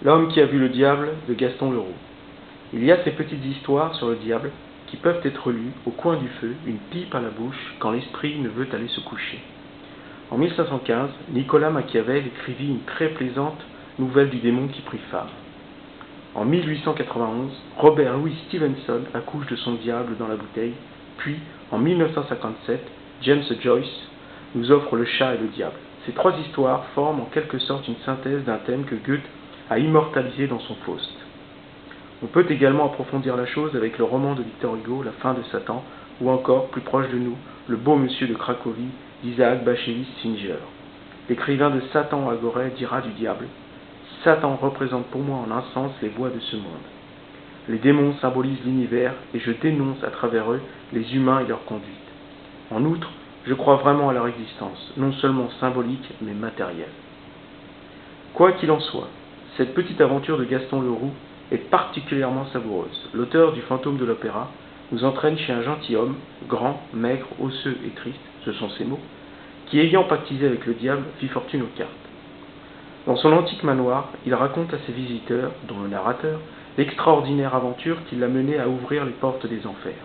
L'homme qui a vu le diable de Gaston Leroux. Il y a ces petites histoires sur le diable qui peuvent être lues au coin du feu, une pipe à la bouche, quand l'esprit ne veut aller se coucher. En 1515, Nicolas Machiavel écrivit une très plaisante nouvelle du démon qui prit femme. En 1891, Robert Louis Stevenson accouche de son diable dans la bouteille, puis en 1957, James Joyce nous offre Le chat et le diable. Ces trois histoires forment en quelque sorte une synthèse d'un thème que Goethe a immortalisé dans son Faust. On peut également approfondir la chose avec le roman de Victor Hugo, La fin de Satan, ou encore, plus proche de nous, Le beau monsieur de Cracovie d'Isaac Bashevis Singer. L'écrivain de Satan Agoré dira du diable: Satan représente pour moi en un sens les bois de ce monde. Les démons symbolisent l'univers et je dénonce à travers eux les humains et leur conduite. En outre, je crois vraiment à leur existence, non seulement symbolique mais matérielle. Quoi qu'il en soit, cette petite aventure de Gaston Leroux est particulièrement savoureuse. L'auteur du Fantôme de l'Opéra nous entraîne chez un gentilhomme, grand, maigre, osseux et triste, ce sont ses mots, qui, ayant pactisé avec le diable, fit fortune aux cartes. Dans son antique manoir, il raconte à ses visiteurs, dont le narrateur, l'extraordinaire aventure qui l'a mené à ouvrir les portes des enfers.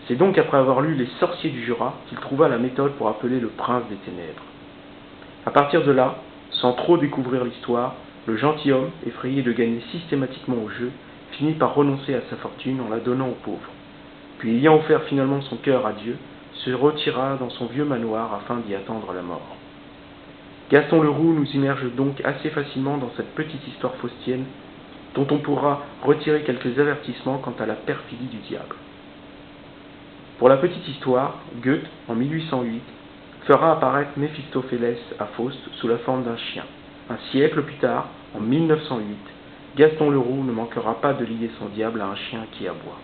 C'est donc après avoir lu Les Sorciers du Jura qu'il trouva la méthode pour appeler le prince des ténèbres. À partir de là, sans trop découvrir l'histoire, le gentilhomme, effrayé de gagner systématiquement au jeu, finit par renoncer à sa fortune en la donnant aux pauvres. Puis, ayant offert finalement son cœur à Dieu, se retira dans son vieux manoir afin d'y attendre la mort. Gaston Leroux nous immerge donc assez facilement dans cette petite histoire faustienne, dont on pourra retirer quelques avertissements quant à la perfidie du diable. Pour la petite histoire, Goethe, en 1808, fera apparaître Méphistophélès à Faust sous la forme d'un chien. Un siècle plus tard, en 1908, Gaston Leroux ne manquera pas de lier son diable à un chien qui aboie.